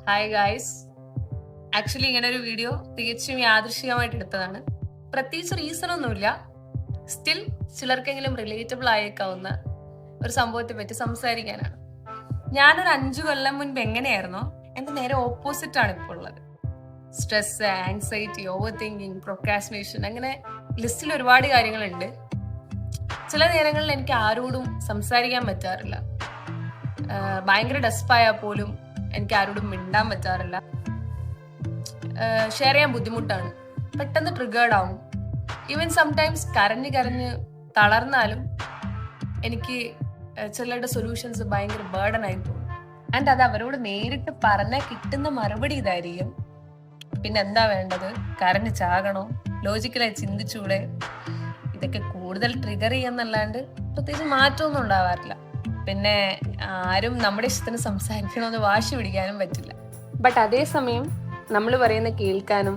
Hi guys. Actually ഇങ്ങനെ ഒരു video തികച്ചും യാദൃശികമായിട്ട് എടുത്തതാണ്. പ്രത്യേകിച്ച് റീസൺ ഒന്നുമില്ല. സ്റ്റിൽ ചിലർക്കെങ്കിലും റിലേറ്റബിൾ ആയേക്കാവുന്ന ഒരു സംഭവത്തെ പറ്റി സംസാരിക്കാനാണ്. ഞാനൊരു 5 കൊല്ലം മുൻപ് എങ്ങനെയായിരുന്നോ എന്റെ നേരെ ഓപ്പോസിറ്റ് ആണ് ഇപ്പോൾ ഉള്ളത്. Stress, anxiety, over thinking, procrastination, അങ്ങനെ ലിസ്റ്റിൽ ഒരുപാട് കാര്യങ്ങളുണ്ട്. ചില നേരങ്ങളിൽ എനിക്ക് ആരോടും സംസാരിക്കാൻ പറ്റാറില്ല. ഭയങ്കര ഡെസ്പായാൽ പോലും എനിക്ക് ആരോടും മിണ്ടാൻ പറ്റാറില്ല. ഷെയർ ചെയ്യാൻ ബുദ്ധിമുട്ടാണ്. പെട്ടെന്ന് ട്രിഗേർഡ് ആവും. ഈവൻ സംടൈംസ് കരഞ്ഞ് തളർന്നാലും എനിക്ക് ചിലരുടെ സൊല്യൂഷൻസ് ഭയങ്കര ബേർഡൻ ആയി തോന്നും. ആൻഡ് അത് അവരോട് നേരിട്ട് പറഞ്ഞാൽ കിട്ടുന്ന മറുപടി ഇതായിരിക്കും, പിന്നെ എന്താ വേണ്ടത്, കരഞ്ഞ് ചാകണോ, ലോജിക്കലായി ചിന്തിച്ചൂടെ. ഇതൊക്കെ കൂടുതൽ ട്രിഗർ ചെയ്യാന്നല്ലാണ്ട് പ്രത്യേകിച്ച് മാറ്റമൊന്നും ഉണ്ടാവാറില്ല. പിന്നെ ആരും നമ്മുടെ ഇഷ്ടത്തിന് സംസാരിക്കണമെന്ന് വാശി പിടിക്കാനും പറ്റില്ല. ബട്ട് അതേസമയം നമ്മൾ പറയുന്ന കേൾക്കാനും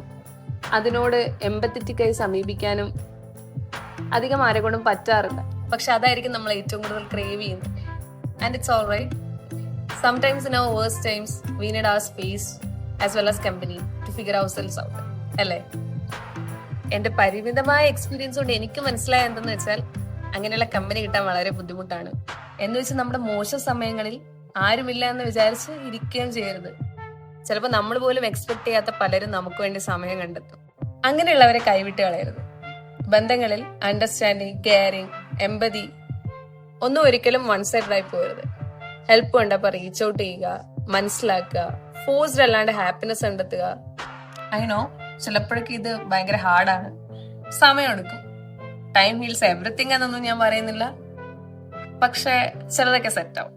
അതിനോട് എമ്പത്തറ്റിക്കായി സമീപിക്കാനും അധികം ആരെ കൊണ്ടും പറ്റാറില്ല. പക്ഷെ അതായിരിക്കും നമ്മൾ ഏറ്റവും കൂടുതൽ ക്രേവ് ചെയ്യുന്നത്. And it's all right. Sometimes in our worst times we need our space as well as company to figure ourselves out, അല്ലേ? എന്റെ പരിമിതമായ എക്സ്പീരിയൻസ് കൊണ്ട് എനിക്ക് മനസ്സിലായ എന്തെന്ന് വെച്ചാൽ, അങ്ങനെയുള്ള കമ്പനി കിട്ടാൻ വളരെ ബുദ്ധിമുട്ടാണ്. എന്ന് വെച്ച് നമ്മുടെ മോശം സമയങ്ങളിൽ ആരുമില്ല എന്ന് വിചാരിച്ച് ഇരിക്കുകയും ചെയ്യരുത്. ചിലപ്പോൾ നമ്മൾ പോലും എക്സ്പെക്ട് ചെയ്യാത്ത പലരും നമുക്ക് വേണ്ടി സമയം കണ്ടെത്തും. അങ്ങനെയുള്ളവരെ കൈവിട്ട് കളയരുത്. ബന്ധങ്ങളിൽ അണ്ടർസ്റ്റാൻഡിങ്, കെയറിങ്, എമ്പതി ഒന്നും ഒരിക്കലും വൺ സൈഡായി പോകരുത്. ഹെൽപ്പ് കണ്ടപ്പോൾ റീച്ച് ഔട്ട് ചെയ്യുക, മനസ്സിലാക്കുക, ഫോഴ്സ്ഡ് അല്ലാണ്ട് ഹാപ്പിനെസ് കണ്ടെത്തുക. ഐ നോ ചിലപ്പോഴൊക്കെ ഇത് ഭയങ്കര ഹാർഡാണ്, സമയമെടുക്കും. ടൈം ഹീൽസ് എവറിത്തിങ് എന്നൊന്നും ഞാൻ പറയുന്നില്ല, പക്ഷെ ചിലതൊക്കെ സെറ്റ് ആവും.